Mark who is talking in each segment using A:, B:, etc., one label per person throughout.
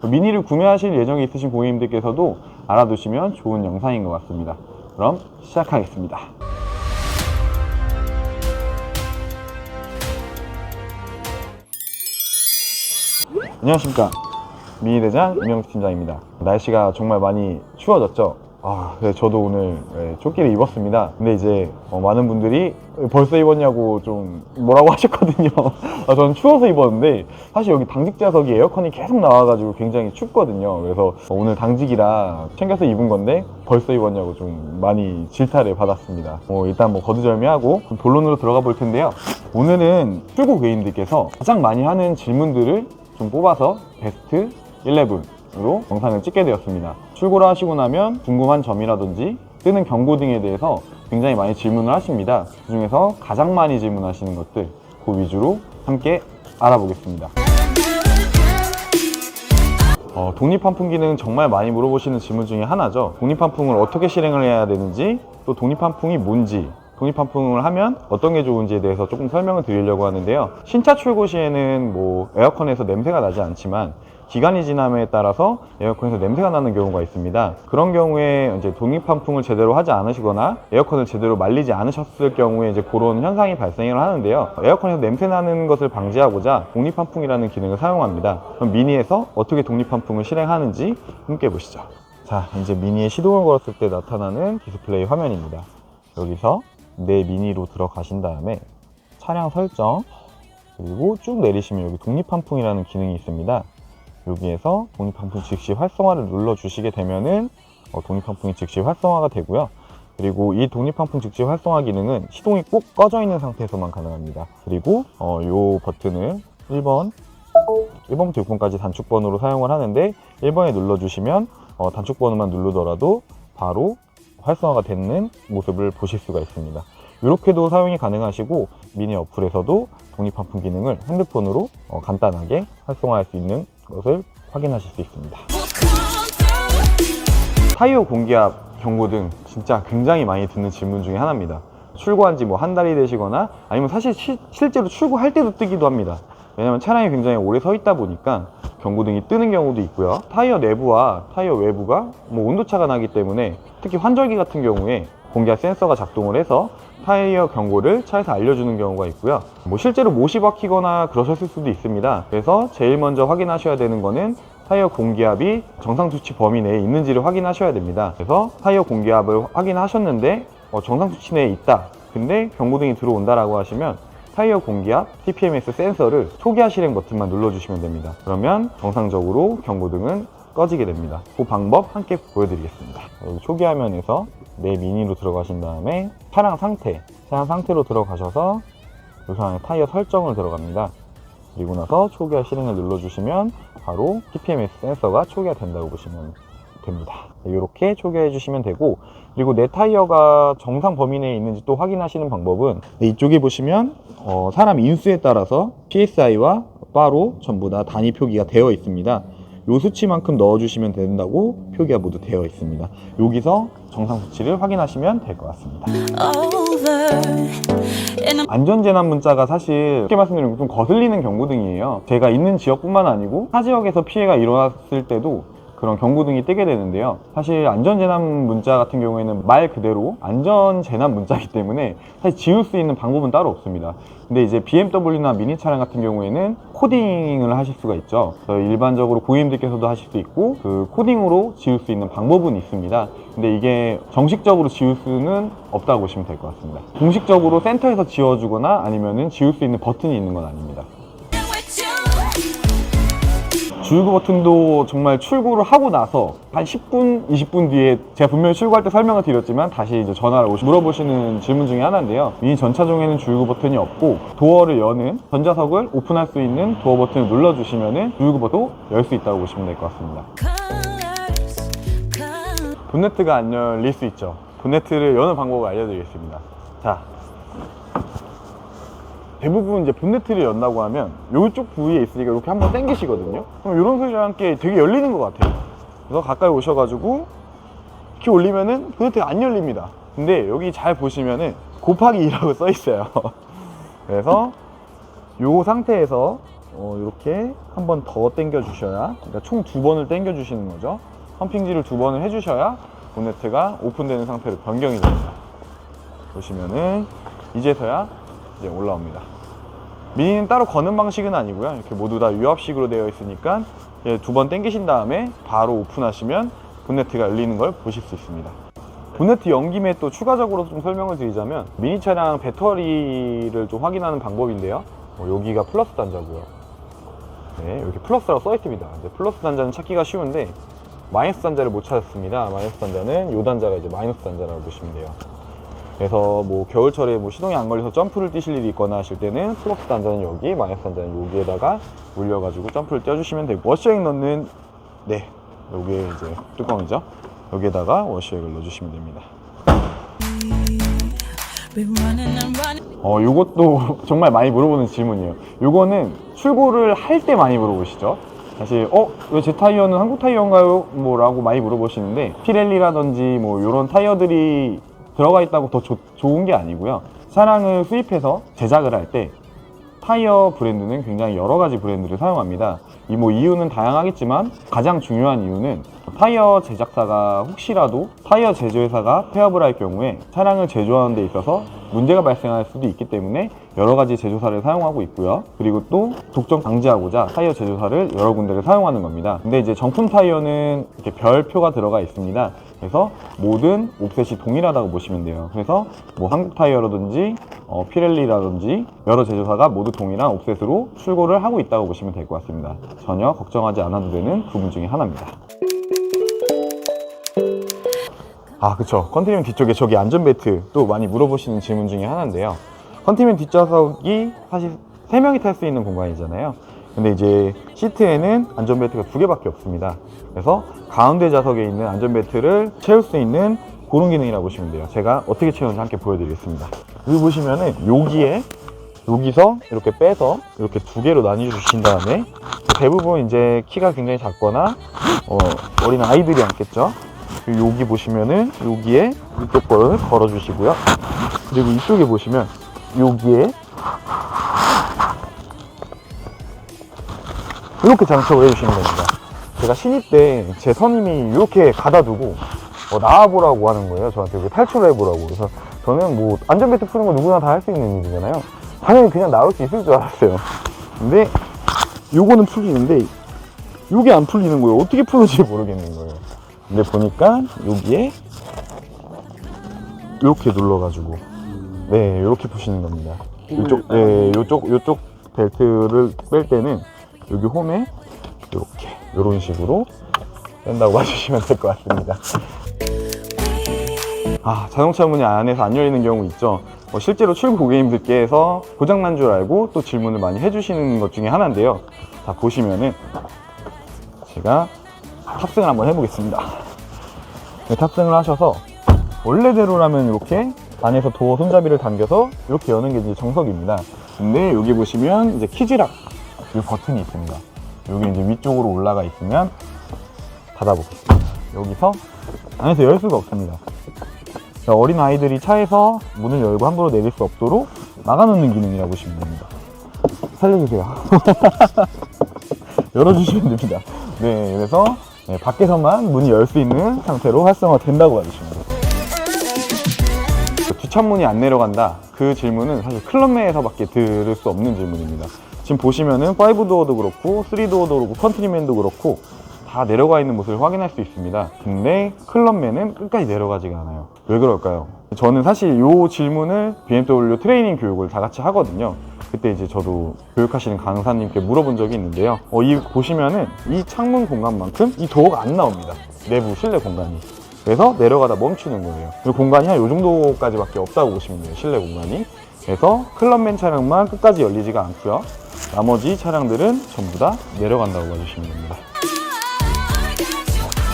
A: 미니를 구매하실 예정이 있으신 고객님들께서도 알아두시면 좋은 영상인 것 같습니다. 그럼 시작하겠습니다. 안녕하십니까, 미니대장 이명수 팀장입니다. 날씨가 정말 많이 추워졌죠. 그래서 저도 오늘 조끼를 입었습니다. 근데 이제 많은 분들이 벌써 입었냐고 좀 뭐라고 하셨거든요. 저는 추워서 입었는데 사실 여기 당직자석이 에어컨이 계속 나와가지고 굉장히 춥거든요. 그래서 오늘 당직이라 챙겨서 입은 건데 벌써 입었냐고 좀 많이 질타를 받았습니다. 일단 거두절미하고 본론으로 들어가 볼 텐데요. 오늘은 출고 고객님들께서 가장 많이 하는 질문들을 좀 뽑아서 베스트 11으로 영상을 찍게 되었습니다. 출고를 하시고 나면 궁금한 점이라든지 뜨는 경고 등에 대해서 굉장히 많이 질문을 하십니다. 그 중에서 가장 많이 질문하시는 것들 그 위주로 함께 알아보겠습니다. 독립환풍 기능 정말 많이 물어보시는 질문 중에 하나죠. 독립환풍을 어떻게 실행을 해야 되는지, 또 독립환풍이 뭔지, 독립환풍을 하면 어떤 게 좋은지에 대해서 조금 설명을 드리려고 하는데요. 신차 출고 시에는 에어컨에서 냄새가 나지 않지만 기간이 지남에 따라서 에어컨에서 냄새가 나는 경우가 있습니다. 그런 경우에 이제 독립환풍을 제대로 하지 않으시거나 에어컨을 제대로 말리지 않으셨을 경우에 이제 그런 현상이 발생을 하는데요. 에어컨에서 냄새 나는 것을 방지하고자 독립환풍이라는 기능을 사용합니다. 그럼 미니에서 어떻게 독립환풍을 실행하는지 함께 보시죠. 자, 이제 미니에 시동을 걸었을 때 나타나는 디스플레이 화면입니다. 여기서 내 미니로 들어가신 다음에 차량 설정, 그리고 쭉 내리시면 여기 독립환풍이라는 기능이 있습니다. 여기에서 독립환풍 즉시 활성화를 눌러주시게 되면은 독립환풍이 즉시 활성화가 되고요. 그리고 이 독립환풍 즉시 활성화 기능은 시동이 꼭 꺼져 있는 상태에서만 가능합니다. 그리고 이 버튼을 1번부터 6번까지 단축번호로 사용을 하는데 1번에 눌러주시면 단축번호만 누르더라도 바로 활성화가 되는 모습을 보실 수가 있습니다. 이렇게도 사용이 가능하시고 미니 어플에서도 독립환풍 기능을 핸드폰으로 간단하게 활성화할 수 있는 것을 확인하실 수 있습니다. 타이어 공기압 경고등 진짜 굉장히 많이 듣는 질문 중에 하나입니다. 출고한 지 한 달이 되시거나 아니면 사실 실제로 출고할 때도 뜨기도 합니다. 왜냐면 차량이 굉장히 오래 서 있다 보니까 경고등이 뜨는 경우도 있고요. 타이어 내부와 타이어 외부가 온도차가 나기 때문에 특히 환절기 같은 경우에 공기압 센서가 작동을 해서 타이어 경고를 차에서 알려주는 경우가 있고요. 실제로 못이 박히거나 그러셨을 수도 있습니다. 그래서 제일 먼저 확인하셔야 되는 거는 타이어 공기압이 정상 수치 범위 내에 있는지를 확인하셔야 됩니다. 그래서 타이어 공기압을 확인하셨는데 정상 수치 내에 있다, 근데 경고등이 들어온다라고 하시면 타이어 공기압 TPMS 센서를 초기화 실행 버튼만 눌러주시면 됩니다. 그러면 정상적으로 경고등은 꺼지게 됩니다. 그 방법 함께 보여드리겠습니다. 여기 초기 화면에서 내 미니로 들어가신 다음에 차량 상태로 들어가셔서 요상의 타이어 설정을 들어갑니다. 그리고 나서 초기화 실행을 눌러주시면 바로 TPMS 센서가 초기화 된다고 보시면 됩니다. 이렇게 초기화해 주시면 되고, 그리고 내 타이어가 정상 범위 내에 있는지 또 확인하시는 방법은 이쪽에 보시면 사람 인수에 따라서 PSI와 바로 전부 다 단위 표기가 되어 있습니다. 요 수치만큼 넣어주시면 된다고 표기가 모두 되어 있습니다. 여기서 정상 수치를 확인하시면 될 것 같습니다. 안전재난 문자가 사실 쉽게 말씀드리면 좀 거슬리는 경고등이에요. 제가 있는 지역뿐만 아니고 타 지역에서 피해가 일어났을 때도 그런 경고등이 뜨게 되는데요. 사실 안전재난 문자 같은 경우에는 말 그대로 안전재난 문자이기 때문에 사실 지울 수 있는 방법은 따로 없습니다. 근데 이제 BMW나 미니 차량 같은 경우에는 코딩을 하실 수가 있죠. 일반적으로 고객님들께서도 하실 수 있고 그 코딩으로 지울 수 있는 방법은 있습니다. 근데 이게 정식적으로 지울 수는 없다고 보시면 될 것 같습니다. 공식적으로 센터에서 지워주거나 아니면은 지울 수 있는 버튼이 있는 건 아닙니다. 주유구 버튼도 정말 출고를 하고 나서 한 10분, 20분 뒤에 제가 분명히 출고할 때 설명을 드렸지만 다시 이제 전화를 물어보시는 질문 중에 하나인데요. 미니 전차종에는 주유구 버튼이 없고 도어를 여는 전자석을 오픈할 수 있는 도어 버튼을 눌러주시면 주유구 버튼도 열 수 있다고 보시면 될 것 같습니다. 본네트가 안 열릴 수 있죠. 본네트를 여는 방법을 알려드리겠습니다. 자, 대부분 이제 본네트를 연다고 하면 이쪽 부위에 있으니까 이렇게 한번 당기시거든요. 그럼 이런 소리와 함께 되게 열리는 것 같아요. 그래서 가까이 오셔가지고 이렇게 올리면은 본네트가 안 열립니다. 근데 여기 잘 보시면은 곱하기 2라고 써 있어요. 그래서 이 상태에서 이렇게 한 번 더 당겨 주셔야, 그러니까 총 2번을 당겨 주시는 거죠. 펌핑질을 2번을 해주셔야 본네트가 오픈되는 상태로 변경이 됩니다. 보시면은 이제서야 이제 올라옵니다. 미니는 따로 거는 방식은 아니고요. 이렇게 모두 다 유압식으로 되어 있으니까 2번 당기신 다음에 바로 오픈하시면 본네트가 열리는 걸 보실 수 있습니다. 본네트 연 김에 또 추가적으로 좀 설명을 드리자면, 미니 차량 배터리를 좀 확인하는 방법인데요. 여기가 플러스 단자고요. 네, 이렇게 플러스라고 써 있습니다. 이제 플러스 단자는 찾기가 쉬운데 마이너스 단자를 못 찾았습니다. 마이너스 단자는 이 단자가 이제 마이너스 단자라고 보시면 돼요. 그래서 뭐 겨울철에 뭐 시동이 안 걸려서 점프를 뛰실 일이 있거나 하실 때는 플러스 단자는 여기, 마이너스 단자는 여기에다가 올려가지고 점프를 떼어주시면 되고, 워셔액 넣는, 네, 여기에 이제 뚜껑이죠. 여기에다가 워셔액을 넣어주시면 됩니다. 요것도 정말 많이 물어보는 질문이에요. 요거는 출고를 할 때 많이 물어보시죠. 사실 왜 제 타이어는 한국 타이어인가요? 뭐 라고 많이 물어보시는데, 피렐리라든지 뭐 요런 타이어들이 들어가 있다고 더 좋은 게 아니고요. 차량을 수입해서 제작을 할 때 타이어 브랜드는 굉장히 여러 가지 브랜드를 사용합니다. 이유는 다양하겠지만 가장 중요한 이유는 타이어 제작사가 혹시라도 타이어 제조회사가 폐업을 할 경우에 차량을 제조하는 데 있어서 문제가 발생할 수도 있기 때문에 여러 가지 제조사를 사용하고 있고요. 그리고 또 독점 방지하고자 타이어 제조사를 여러 군데를 사용하는 겁니다. 근데 이제 정품 타이어는 이렇게 별표가 들어가 있습니다. 그래서 모든 옵셋이 동일하다고 보시면 돼요. 그래서 뭐 한국 타이어라든지 피렐리라든지 여러 제조사가 모두 동일한 옵셋으로 출고를 하고 있다고 보시면 될 것 같습니다. 전혀 걱정하지 않아도 되는 부분 중에 하나입니다. 그쵸. 컨테이너 뒤쪽에 저기 안전벨트 또 많이 물어보시는 질문 중에 하나인데요. 컨테이너 뒷좌석이 사실 3명이 탈 수 있는 공간이잖아요. 근데 이제 시트에는 안전벨트가 2개밖에 없습니다. 그래서 가운데 좌석에 있는 안전벨트를 채울 수 있는 그런 기능이라고 보시면 돼요. 제가 어떻게 채우는지 함께 보여드리겠습니다. 여기 보시면은 여기서 이렇게 빼서 이렇게 2개로 나뉘어 주신 다음에, 대부분 이제 키가 굉장히 작거나 어린 아이들이 앉겠죠. 여기 보시면은 여기에 이쪽 거를 걸어 주시고요. 그리고 이쪽에 보시면 여기에 이렇게 장착을 해주시는 겁니다. 제가 신입 때 제 선임이 이렇게 가다 두고 나와보라고 하는 거예요. 저한테 이렇게 탈출을 해보라고. 그래서 저는 뭐 안전벨트 푸는 거 누구나 다 할 수 있는 일이잖아요. 당연히 그냥 나올 수 있을 줄 알았어요. 근데 요거는 풀리는데 요게 안 풀리는 거예요. 어떻게 푸는지 모르겠는 거예요. 근데 보니까 여기에 이렇게 눌러가지고 이렇게 푸시는 겁니다. 요쪽 벨트를 뺄 때는 여기 홈에 이런 식으로 뺀다고 봐주시면 될 것 같습니다. 자동차 문이 안에서 안 열리는 경우 있죠. 실제로 출고 고객님들께서 고장난 줄 알고 또 질문을 많이 해주시는 것 중에 하나인데요. 자, 보시면은 제가 탑승을 한번 해보겠습니다. 탑승을 하셔서 원래대로라면 이렇게 안에서 도어 손잡이를 당겨서 이렇게 여는 게 이제 정석입니다. 근데 여기 보시면 이제 키즈락 이 버튼이 있습니다. 여기 이제 위쪽으로 올라가 있으면 닫아보겠습니다. 여기서 안에서 열 수가 없습니다. 어린 아이들이 차에서 문을 열고 함부로 내릴 수 없도록 막아놓는 기능이라고 보시면 됩니다. 살려주세요. 열어주시면 됩니다. 그래서 밖에서만 문이 열 수 있는 상태로 활성화 된다고 봐주시면 돼요. 뒷창문이 안 내려간다, 그 질문은 사실 클럽 내에서밖에 들을 수 없는 질문입니다. 지금 보시면은 5도어도 그렇고 3도어도 그렇고 컨트리맨도 그렇고 다 내려가 있는 모습을 확인할 수 있습니다. 근데 클럽맨은 끝까지 내려가지가 않아요. 왜 그럴까요? 저는 사실 이 질문을 BMW 트레이닝 교육을 다 같이 하거든요. 그때 이제 저도 교육하시는 강사님께 물어본 적이 있는데요. 보시면은 이 창문 공간만큼 이 도어가 안 나옵니다. 내부 실내 공간이. 그래서 내려가다 멈추는 거예요. 이 공간이 한 이 정도까지밖에 없다고 보시면 돼요. 실내 공간이. 그래서 클럽맨 차량만 끝까지 열리지가 않고요. 나머지 차량들은 전부 다 내려간다고 봐주시면 됩니다.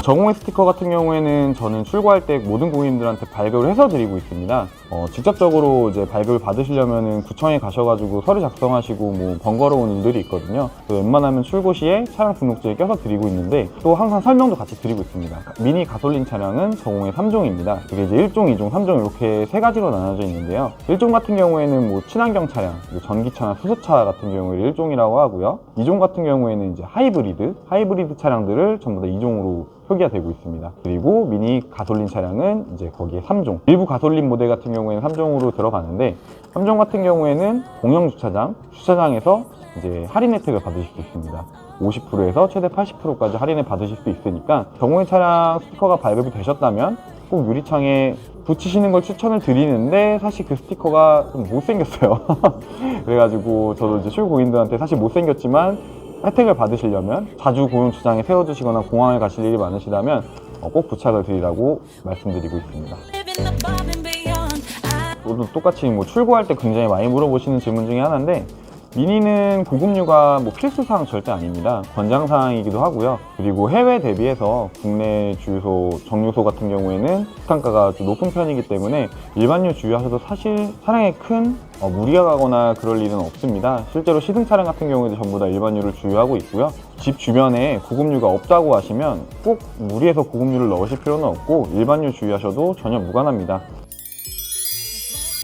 A: 저공해 스티커 같은 경우에는 저는 출고할 때 모든 고객님들한테 발급을 해서 드리고 있습니다. 직접적으로 이제 발급을 받으시려면은 구청에 가셔가지고 서류 작성하시고 뭐 번거로운 일들이 있거든요. 웬만하면 출고 시에 차량 등록지에 껴서 드리고 있는데 또 항상 설명도 같이 드리고 있습니다. 미니 가솔린 차량은 저공해 3종입니다. 이게 이제 1종, 2종, 3종 이렇게 세 가지로 나눠져 있는데요. 1종 같은 경우에는 뭐 친환경 차량, 전기차나 수소차 같은 경우에 1종이라고 하고요. 2종 같은 경우에는 이제 하이브리드 차량들을 전부 다 2종으로 표기가 되고 있습니다. 그리고 미니 가솔린 차량은 이제 거기에 3종. 일부 가솔린 모델 같은 경우에는 3종으로 들어가는데 3종 같은 경우에는 공영 주차장에서 이제 할인 혜택을 받으실 수 있습니다. 50%에서 최대 80%까지 할인을 받으실 수 있으니까 저공해 차량 스티커가 발급이 되셨다면 꼭 유리창에 붙이시는 걸 추천을 드리는데 사실 그 스티커가 좀 못생겼어요. 그래가지고 저도 이제 출고객님들한테 사실 못생겼지만 혜택을 받으시려면 자주 공용 주차장에 세워두시거나 공항에 가실 일이 많으시다면 꼭 부착을 드리라고 말씀드리고 있습니다. 저도 똑같이 뭐 출고할 때 굉장히 많이 물어보시는 질문 중에 하나인데 미니는 고급류가 뭐 필수사항 절대 아닙니다. 권장사항이기도 하고요. 그리고 해외 대비해서 국내 주유소, 정류소 같은 경우에는 수단가가 좀 높은 편이기 때문에 일반유 주유하셔도 사실 차량에 큰 무리가 가거나 그럴 일은 없습니다. 실제로 시승 차량 같은 경우에도 전부 다 일반유를 주유하고 있고요. 집 주변에 고급류가 없다고 하시면 꼭 무리해서 고급류를 넣으실 필요는 없고 일반유 주유하셔도 전혀 무관합니다.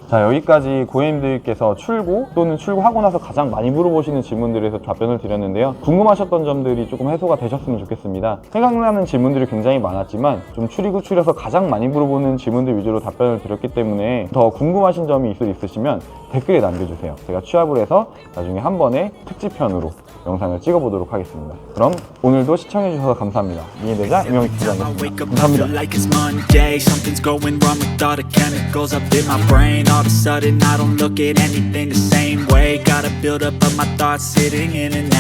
A: 자, 여기까지 고객님들께서 출고 또는 출고하고 나서 가장 많이 물어보시는 질문들에서 답변을 드렸는데요. 궁금하셨던 점들이 조금 해소가 되셨으면 좋겠습니다. 생각나는 질문들이 굉장히 많았지만 좀 추려서 가장 많이 물어보는 질문들 위주로 답변을 드렸기 때문에 더 궁금하신 점이 있으시면 댓글에 남겨주세요. 제가 취합을 해서 나중에 한 번에 특집편으로 영상을 찍어보도록 하겠습니다. 그럼 오늘도 시청해주셔서 감사합니다. 미니대장 이명희 부장이었습니다. 감사합니다. All of a sudden I don't look at anything the same way. Got a build up of my thoughts sitting in and out.